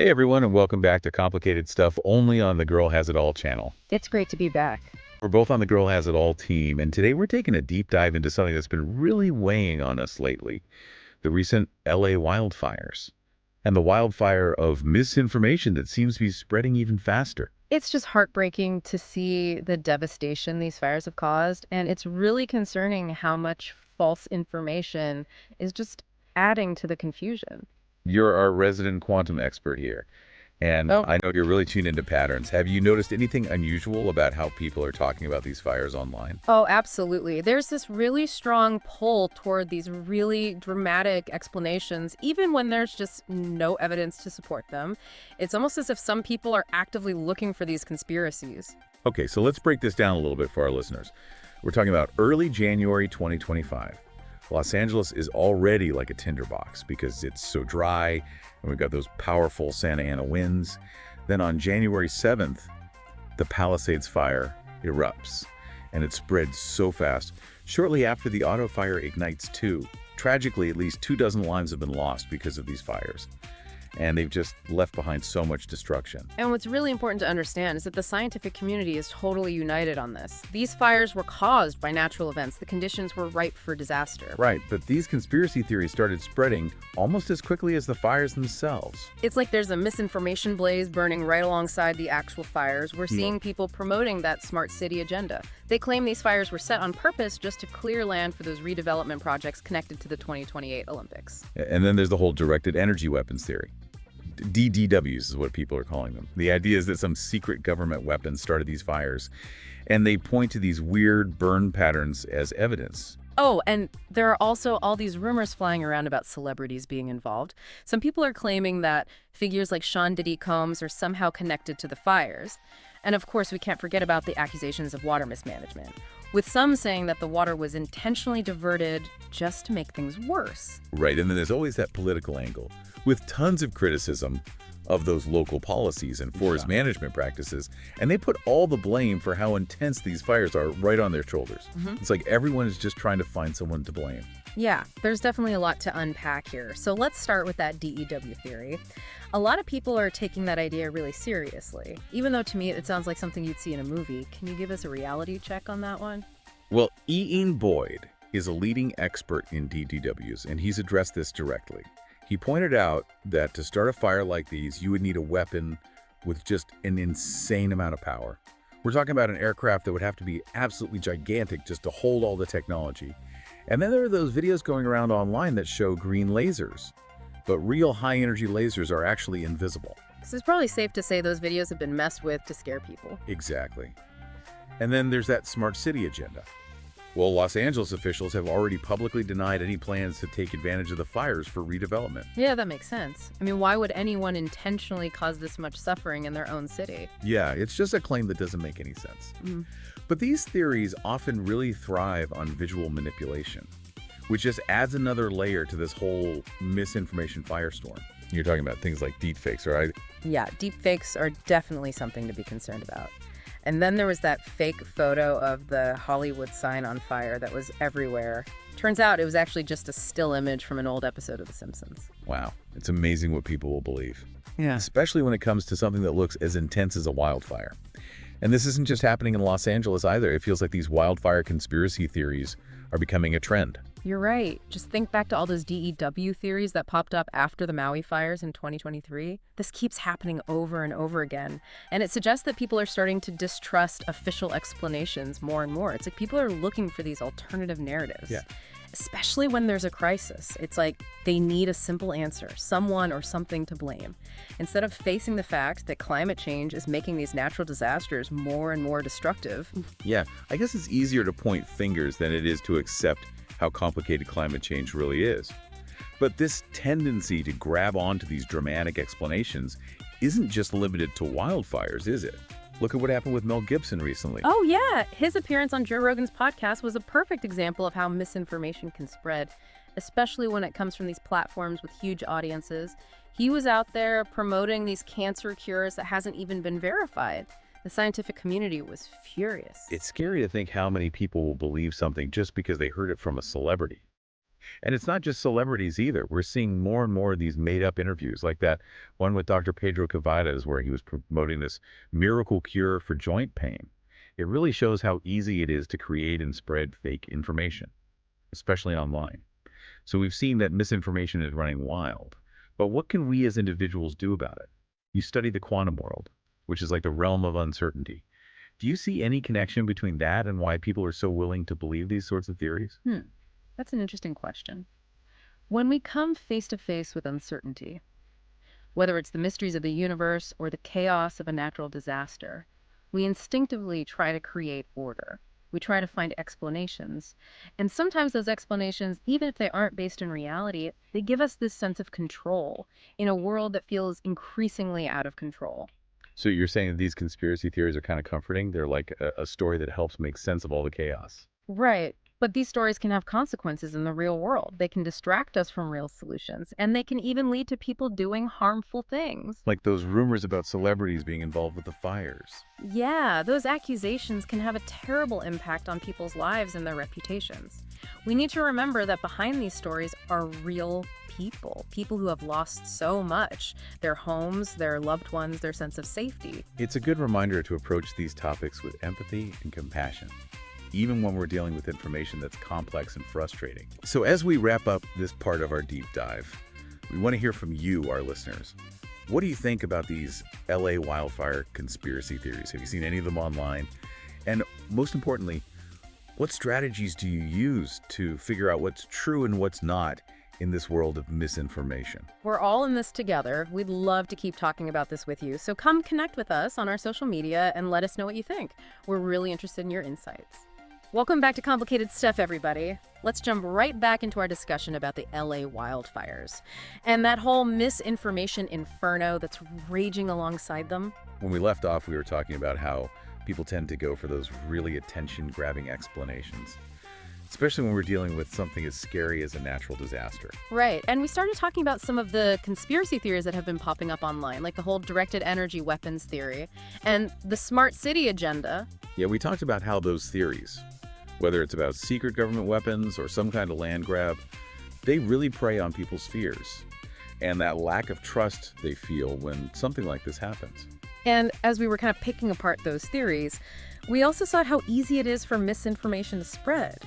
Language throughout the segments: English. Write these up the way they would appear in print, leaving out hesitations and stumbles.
Hey everyone, and welcome back to Complicated Stuff only on the Girl Has It All channel. It's great to be back. We're both on the Girl Has It All team, and today we're taking a deep dive into something that's been really weighing on us lately, the recent LA wildfires, and the wildfire of misinformation that seems to be spreading even faster. It's just heartbreaking to see the devastation these fires have caused, and it's really concerning how much false information is just adding to the confusion. You're our resident quantum expert here, and Oh, I know you're really tuned into patterns. Have you noticed anything unusual about how people are talking about these fires online? Oh, absolutely. There's this really strong pull toward these really dramatic explanations, even when there's just no evidence to support them. It's almost as if some people are actively looking for these conspiracies. Okay, so let's break this down a little bit for our listeners. We're talking about early January 2025. Los Angeles is already like a tinderbox because it's so dry, and we've got those powerful Santa Ana winds. Then on January 7th, the Palisades fire erupts, and it spreads so fast. Shortly after, the auto fire ignites too. Tragically, at least 24 lives have been lost because of these fires, and they've just left behind so much destruction. And what's really important to understand is that the scientific community is totally united on this. These fires were caused by natural events. The conditions were ripe for disaster. Right, but these conspiracy theories started spreading almost as quickly as the fires themselves. It's like there's a misinformation blaze burning right alongside the actual fires. We're seeing people promoting that smart city agenda. They claim these fires were set on purpose just to clear land for those redevelopment projects connected to the 2028 Olympics. And then there's the whole directed energy weapons theory. DDWs is what people are calling them. The idea is that some secret government weapon started these fires, and they point to these weird burn patterns as evidence. Oh, and there are also all these rumors flying around about celebrities being involved. Some people are claiming that figures like Sean Diddy Combs are somehow connected to the fires. And of course, we can't forget about the accusations of water mismanagement, with some saying that the water was intentionally diverted just to make things worse. Right, and then there's always that political angle, with tons of criticism of those local policies and forest management practices, and they put all the blame for how intense these fires are right on their shoulders. It's like everyone is just trying to find someone to blame. Yeah, there's definitely a lot to unpack here. So let's start with that DEW theory. A lot of people are taking that idea really seriously, even though to me it sounds like something you'd see in a movie. Can you give us a reality check on that one? Well, Ian Boyd is a leading expert in DDWs, and he's addressed this directly. He pointed out that to start a fire like these, you would need a weapon with just an insane amount of power. We're talking about an aircraft that would have to be absolutely gigantic just to hold all the technology. And then there are those videos going around online that show green lasers. But real high-energy lasers are actually invisible. So it's probably safe to say those videos have been messed with to scare people. Exactly. And then there's that smart city agenda. Well, Los Angeles officials have already publicly denied any plans to take advantage of the fires for redevelopment. Yeah, that makes sense. I mean, why would anyone intentionally cause this much suffering in their own city? Yeah, it's just a claim that doesn't make any sense. But these theories often really thrive on visual manipulation, which just adds another layer to this whole misinformation firestorm. You're talking about things like deepfakes, right? Yeah, deepfakes are definitely something to be concerned about. And then there was that fake photo of the Hollywood sign on fire that was everywhere. Turns out it was actually just a still image from an old episode of The Simpsons. Wow, it's amazing what people will believe. Yeah. Especially when it comes to something that looks as intense as a wildfire. And this isn't just happening in Los Angeles either. It feels like these wildfire conspiracy theories are becoming a trend. You're right. Just think back to all those DEW theories that popped up after the Maui fires in 2023. This keeps happening over and over again. And it suggests that people are starting to distrust official explanations more and more. It's like people are looking for these alternative narratives. Yeah. Especially when there's a crisis. It's like they need a simple answer, someone or something to blame. Instead of facing the fact that climate change is making these natural disasters more and more destructive. Yeah, I guess it's easier to point fingers than it is to accept how complicated climate change really is. But this tendency to grab onto these dramatic explanations isn't just limited to wildfires, is it? Look at what happened with Mel Gibson recently. Oh, yeah. His appearance on Joe Rogan's podcast was a perfect example of how misinformation can spread, especially when it comes from these platforms with huge audiences. He was out there promoting these cancer cures that hasn't even been verified. The scientific community was furious. It's scary to think how many people will believe something just because they heard it from a celebrity. And it's not just celebrities either. We're seeing more and more of these made-up interviews, like that one with Dr. Pedro Cavadas, where he was promoting this miracle cure for joint pain. It really shows how easy it is to create and spread fake information, especially online. So we've seen that misinformation is running wild. But what can we as individuals do about it? You study the quantum world, which is like the realm of uncertainty. Do you see any connection between that and why people are so willing to believe these sorts of theories? That's an interesting question. When we come face to face with uncertainty, whether it's the mysteries of the universe or the chaos of a natural disaster, we instinctively try to create order. We try to find explanations. And sometimes those explanations, even if they aren't based in reality, they give us this sense of control in a world that feels increasingly out of control. So you're saying that these conspiracy theories are kind of comforting? They're like a story that helps make sense of all the chaos. Right. But these stories can have consequences in the real world. They can distract us from real solutions, and they can even lead to people doing harmful things. Like those rumors about celebrities being involved with the fires. Yeah, those accusations can have a terrible impact on people's lives and their reputations. We need to remember that behind these stories are real people who have lost so much, their homes, their loved ones, their sense of safety. It's a good reminder to approach these topics with empathy and compassion, even when we're dealing with information that's complex and frustrating. So as we wrap up this part of our deep dive, we want to hear from you, our listeners. What do you think about these LA wildfire conspiracy theories? Have you seen any of them online? And most importantly, what strategies do you use to figure out what's true and what's not in this world of misinformation? We're all in this together. We'd love to keep talking about this with you. So come connect with us on our social media and let us know what you think. We're really interested in your insights. Welcome back to Complicated Stuff, everybody. Let's jump right back into our discussion about the LA wildfires and that whole misinformation inferno that's raging alongside them. When we left off, we were talking about how people tend to go for those really attention-grabbing explanations, especially when we're dealing with something as scary as a natural disaster. Right. And we started talking about some of the conspiracy theories that have been popping up online, like the whole directed energy weapons theory and the smart city agenda. Yeah, we talked about how those theories, whether it's about secret government weapons or some kind of land grab, they really prey on people's fears and that lack of trust they feel when something like this happens. And as we were kind of picking apart those theories, we also saw how easy it is for misinformation to spread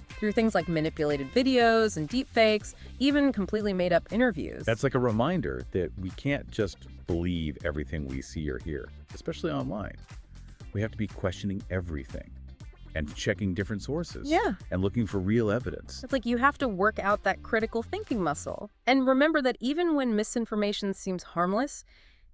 through things like manipulated videos and deepfakes, even completely made up interviews. That's like a reminder that we can't just believe everything we see or hear, especially online. We have to be questioning everything and checking different sources. Yeah. And looking for real evidence. It's like you have to work out that critical thinking muscle. And remember that even when misinformation seems harmless,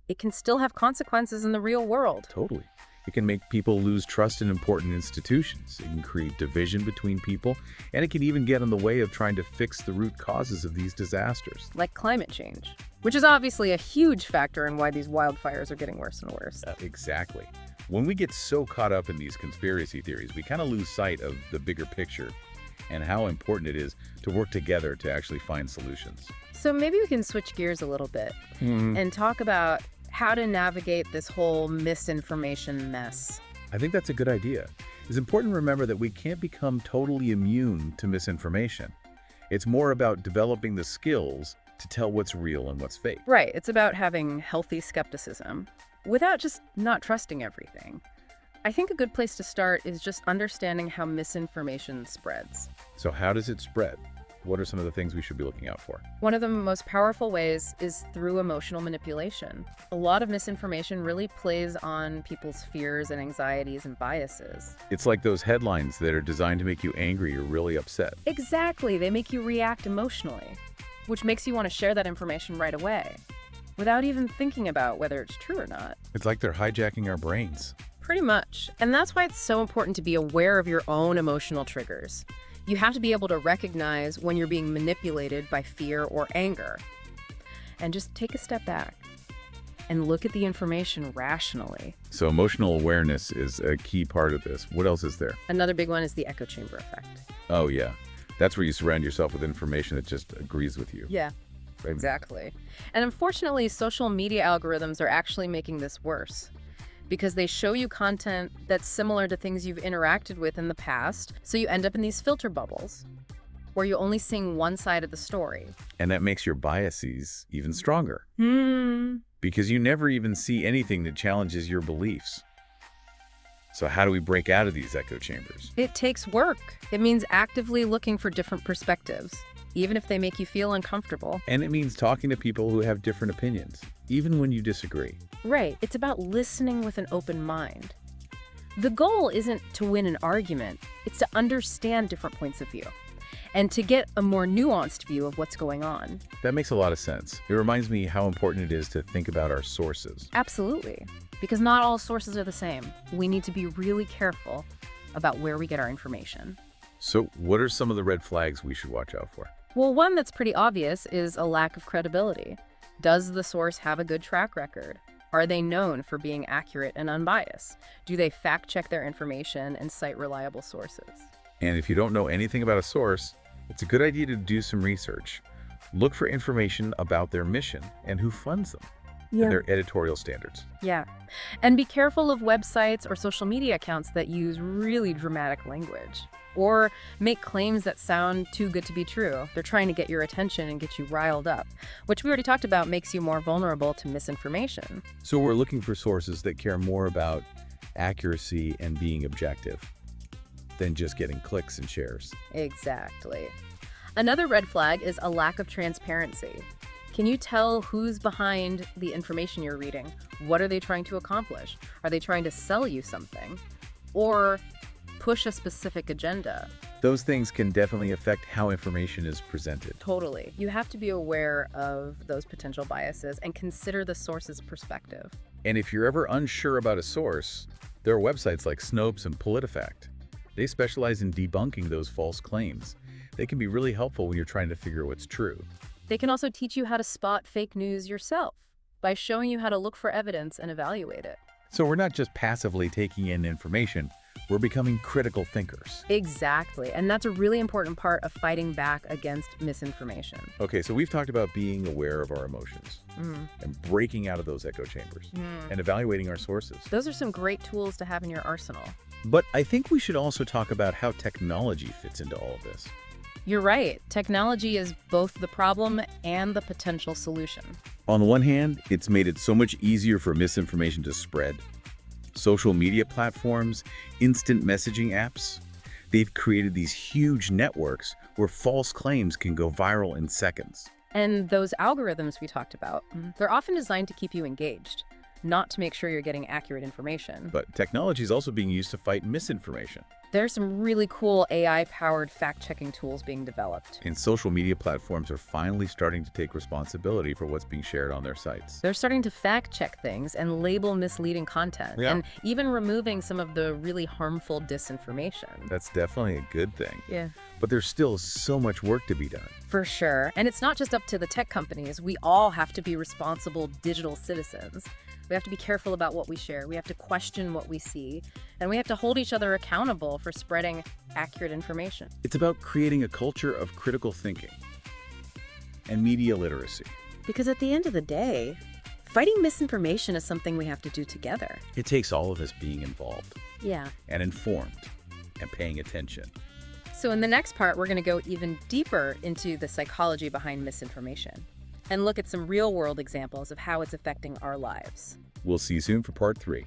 it can still have consequences in the real world. Totally. It can make people lose trust in important institutions. It can create division between people, and it can even get in the way of trying to fix the root causes of these disasters. Like climate change, which is obviously a huge factor in why these wildfires are getting worse and worse. Exactly. When we get so caught up in these conspiracy theories, we kind of lose sight of the bigger picture and how important it is to work together to actually find solutions. So maybe we can switch gears a little bit and talk about how to navigate this whole misinformation mess. I think that's a good idea. It's important to remember that we can't become totally immune to misinformation. It's more about developing the skills to tell what's real and what's fake. Right. It's about having healthy skepticism without just not trusting everything. I think a good place to start is just understanding how misinformation spreads. So how does it spread? What are some of the things we should be looking out for? One of the most powerful ways is through emotional manipulation. A lot of misinformation really plays on people's fears and anxieties and biases. It's like those headlines that are designed to make you angry or really upset. Exactly. They make you react emotionally, which makes you want to share that information right away, without even thinking about whether it's true or not. It's like they're hijacking our brains. Pretty much. And that's why it's so important to be aware of your own emotional triggers. You have to be able to recognize when you're being manipulated by fear or anger. And just take a step back and look at the information rationally. So emotional awareness is a key part of this. What else is there? Another big one is the echo chamber effect. Oh, yeah. That's where you surround yourself with information that just agrees with you. Yeah, exactly. And unfortunately, social media algorithms are actually making this worse, because they show you content that's similar to things you've interacted with in the past, so you end up in these filter bubbles. where you're only seeing one side of the story. And that makes your biases even stronger. Hmm. Because you never even see anything that challenges your beliefs. So how do we break out of these echo chambers? It takes work. It means actively looking for different perspectives, even if they make you feel uncomfortable. And it means talking to people who have different opinions, even when you disagree. Right. It's about listening with an open mind. The goal isn't to win an argument. It's to understand different points of view and to get a more nuanced view of what's going on. That makes a lot of sense. It reminds me how important it is to think about our sources. Absolutely. Because not all sources are the same. We need to be really careful about where we get our information. So what are some of the red flags we should watch out for? Well, one that's pretty obvious is a lack of credibility. Does the source have a good track record? Are they known for being accurate and unbiased? Do they fact-check their information and cite reliable sources? And if you don't know anything about a source, it's a good idea to do some research. Look for information about their mission and who funds them, and their editorial standards. Yeah. And be careful of websites or social media accounts that use really dramatic language or make claims that sound too good to be true. They're trying to get your attention and get you riled up, which we already talked about makes you more vulnerable to misinformation. So we're looking for sources that care more about accuracy and being objective than just getting clicks and shares. Exactly. Another red flag is a lack of transparency. Can you tell who's behind the information you're reading? What are they trying to accomplish? Are they trying to sell you something? Or push a specific agenda? Those things can definitely affect how information is presented. Totally. You have to be aware of those potential biases and consider the source's perspective. And if you're ever unsure about a source, there are websites like Snopes and PolitiFact. They specialize in debunking those false claims. They can be really helpful when you're trying to figure out what's true. They can also teach you how to spot fake news yourself by showing you how to look for evidence and evaluate it. So we're not just passively taking in information, we're becoming critical thinkers. Exactly. And that's a really important part of fighting back against misinformation. Okay, so we've talked about being aware of our emotions and breaking out of those echo chambers and evaluating our sources. Those are some great tools to have in your arsenal. But I think we should also talk about how technology fits into all of this. You're right. Technology is both the problem and the potential solution. On the one hand, it's made it so much easier for misinformation to spread. Social media platforms, instant messaging apps, they've created these huge networks where false claims can go viral in seconds. And those algorithms we talked about, they're often designed to keep you engaged, not to make sure you're getting accurate information. But technology is also being used to fight misinformation. There's some really cool AI-powered fact-checking tools being developed. And social media platforms are finally starting to take responsibility for what's being shared on their sites. They're starting to fact-check things and label misleading content, and even removing some of the really harmful disinformation. That's definitely a good thing. Yeah. But there's still so much work to be done. For sure. And it's not just up to the tech companies. We all have to be responsible digital citizens. We have to be careful about what we share. We have to question what we see. And we have to hold each other accountable for spreading accurate information. It's about creating a culture of critical thinking and media literacy. Because at the end of the day, fighting misinformation is something we have to do together. It takes all of us being involved. Yeah. And informed and paying attention. So in the next part, we're going to go even deeper into the psychology behind misinformation and look at some real-world examples of how it's affecting our lives. We'll see you soon for part 3.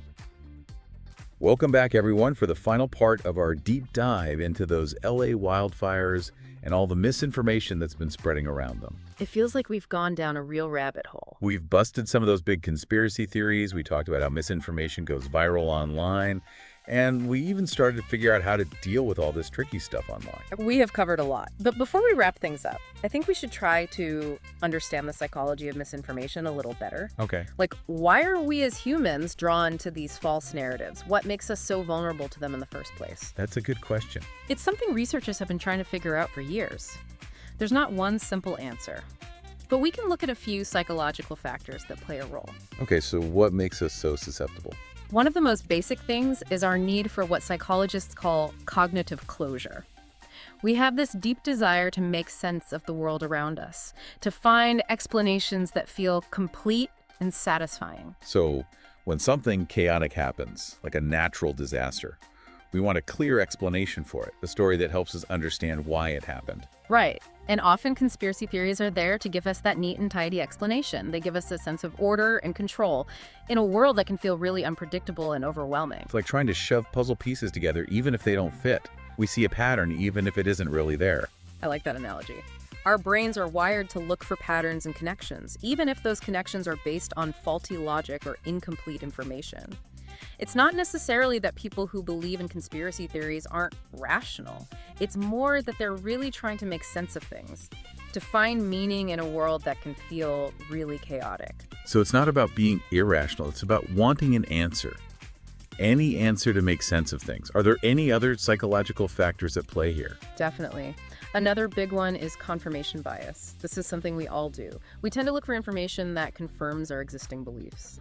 Welcome back, everyone, for the final part of our deep dive into those LA wildfires and all the misinformation that's been spreading around them. It feels like we've gone down a real rabbit hole. We've busted some of those big conspiracy theories. We talked about how misinformation goes viral online. And we even started to figure out how to deal with all this tricky stuff online. We have covered a lot. But before we wrap things up, I think we should try to understand the psychology of misinformation a little better. Okay. Like, why are we as humans drawn to these false narratives? What makes us so vulnerable to them in the first place? That's a good question. It's something researchers have been trying to figure out for years. There's not one simple answer. But we can look at a few psychological factors that play a role. Okay, so what makes us so susceptible? One of the most basic things is our need for what psychologists call cognitive closure. We have this deep desire to make sense of the world around us, to find explanations that feel complete and satisfying. So when something chaotic happens, like a natural disaster, We want a clear explanation for it, a story that helps us understand why it happened. Right. And often conspiracy theories are there to give us that neat and tidy explanation. They give us a sense of order and control in a world that can feel really unpredictable and overwhelming. It's like trying to shove puzzle pieces together even if they don't fit. We see a pattern even if it isn't really there. I like that analogy. Our brains are wired to look for patterns and connections, even if those connections are based on faulty logic or incomplete information. It's not necessarily that people who believe in conspiracy theories aren't rational. It's more that they're really trying to make sense of things, to find meaning in a world that can feel really chaotic. So it's not about being irrational, it's about wanting an answer. Any answer to make sense of things. Are there any other psychological factors at play here? Definitely. Another big one is confirmation bias. This is something we all do. We tend to look for information that confirms our existing beliefs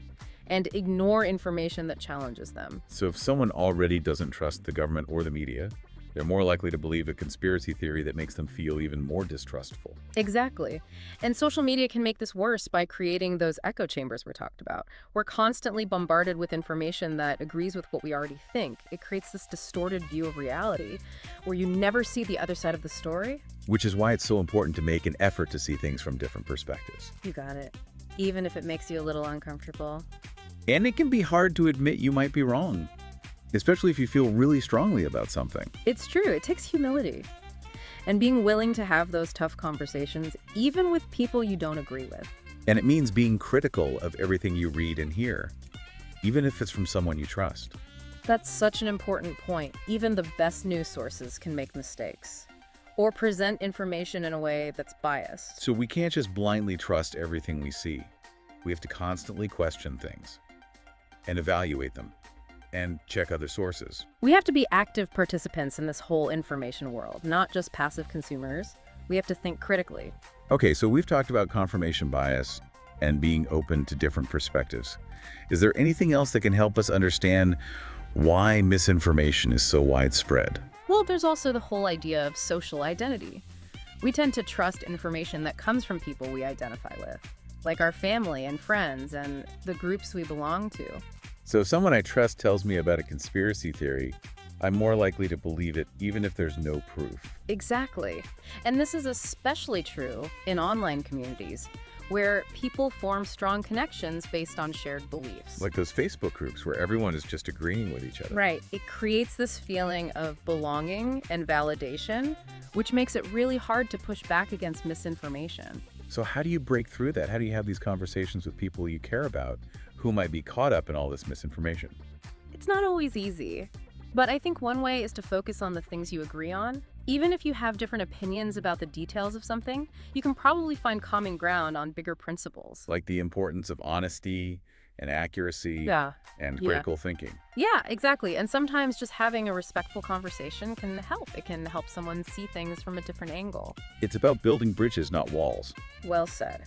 and ignore information that challenges them. So if someone already doesn't trust the government or the media, they're more likely to believe a conspiracy theory that makes them feel even more distrustful. Exactly. And social media can make this worse by creating those echo chambers we talked about. We're constantly bombarded with information that agrees with what we already think. It creates this distorted view of reality where you never see the other side of the story. Which is why it's so important to make an effort to see things from different perspectives. You got it. Even if it makes you a little uncomfortable. And it can be hard to admit you might be wrong, especially if you feel really strongly about something. It's true. It takes humility. And being willing to have those tough conversations, even with people you don't agree with. And it means being critical of everything you read and hear, even if it's from someone you trust. That's such an important point. Even the best news sources can make mistakes or present information in a way that's biased. So we can't just blindly trust everything we see. We have to constantly question things and evaluate them and check other sources. We have to be active participants in this whole information world, not just passive consumers. We have to think critically. Okay, so we've talked about confirmation bias and being open to different perspectives. Is there anything else that can help us understand why misinformation is so widespread? Well, there's also the whole idea of social identity. We tend to trust information that comes from people we identify with, like our family and friends and the groups we belong to. So if someone I trust tells me about a conspiracy theory, I'm more likely to believe it even if there's no proof. Exactly. And this is especially true in online communities, where people form strong connections based on shared beliefs. Like those Facebook groups where everyone is just agreeing with each other. Right. It creates this feeling of belonging and validation, which makes it really hard to push back against misinformation. So how do you break through that? How do you have these conversations with people you care about who might be caught up in all this misinformation? It's not always easy, but I think one way is to focus on the things you agree on. Even if you have different opinions about the details of something, you can probably find common ground on bigger principles. Like the importance of honesty and accuracy and critical thinking. Yeah, exactly. And sometimes just having a respectful conversation can help. It can help someone see things from a different angle. It's about building bridges, not walls. Well said.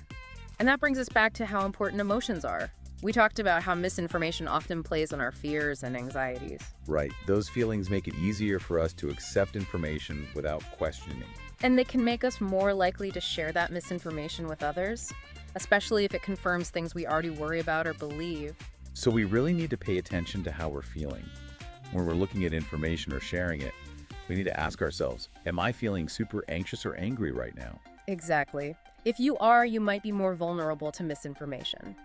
And that brings us back to how important emotions are. We talked about how misinformation often plays on our fears and anxieties. Right. Those feelings make it easier for us to accept information without questioning. And they can make us more likely to share that misinformation with others, especially if it confirms things we already worry about or believe. So we really need to pay attention to how we're feeling. When we're looking at information or sharing it, we need to ask ourselves, am I feeling super anxious or angry right now? Exactly. If you are, you might be more vulnerable to misinformation.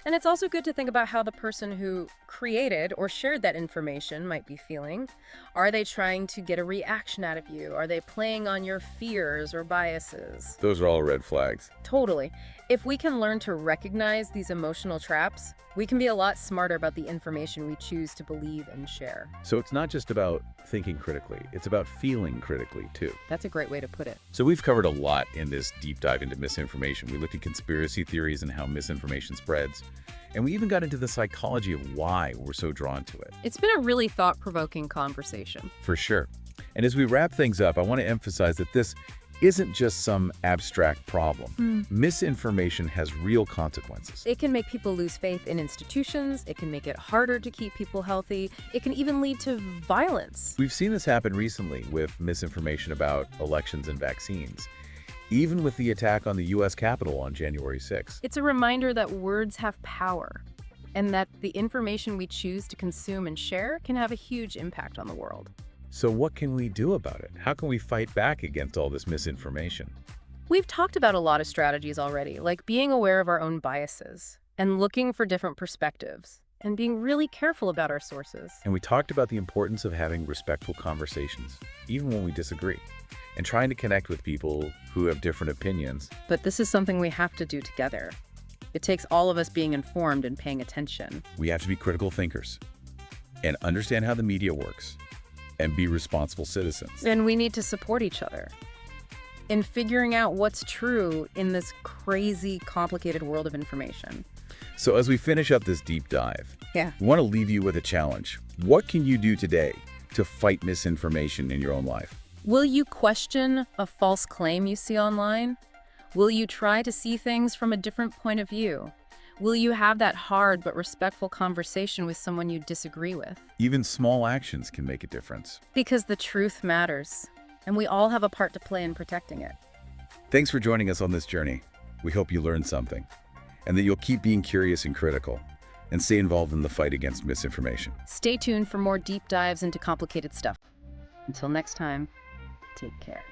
And it's also good to think about how the person who created or shared that information might be feeling. Are they trying to get a reaction out of you? Are they playing on your fears or biases? Those are all red flags. Totally. If we can learn to recognize these emotional traps, we can be a lot smarter about the information we choose to believe and share. So it's not just about thinking critically, it's about feeling critically too. That's a great way to put it. So we've covered a lot in this deep dive into misinformation. We looked at conspiracy theories and how misinformation spreads. And we even got into the psychology of why we're so drawn to it. It's been a really thought-provoking conversation. For sure. And as we wrap things up, I want to emphasize that this isn't just some abstract problem. Misinformation has real consequences. It can make people lose faith in institutions. It can make it harder to keep people healthy. It can even lead to violence. We've seen this happen recently with misinformation about elections and vaccines, even with the attack on the U.S. Capitol on January 6th. It's a reminder that words have power, and that the information we choose to consume and share can have a huge impact on the world. So what can we do about it? How can we fight back against all this misinformation? We've talked about a lot of strategies already, like being aware of our own biases and looking for different perspectives and being really careful about our sources. And we talked about the importance of having respectful conversations, even when we disagree, and trying to connect with people who have different opinions. But this is something we have to do together. It takes all of us being informed and paying attention. We have to be critical thinkers and understand how the media works and be responsible citizens. And we need to support each other in figuring out what's true in this crazy, complicated world of information. So as we finish up this deep dive, Yeah. we want to leave you with a challenge. What can you do today to fight misinformation in your own life? Will you question a false claim you see online? Will you try to see things from a different point of view? Will you have that hard but respectful conversation with someone you disagree with? Even small actions can make a difference. Because the truth matters, and we all have a part to play in protecting it. Thanks for joining us on this journey. We hope you learned something, and that you'll keep being curious and critical, and stay involved in the fight against misinformation. Stay tuned for more deep dives into complicated stuff. Until next time, take care.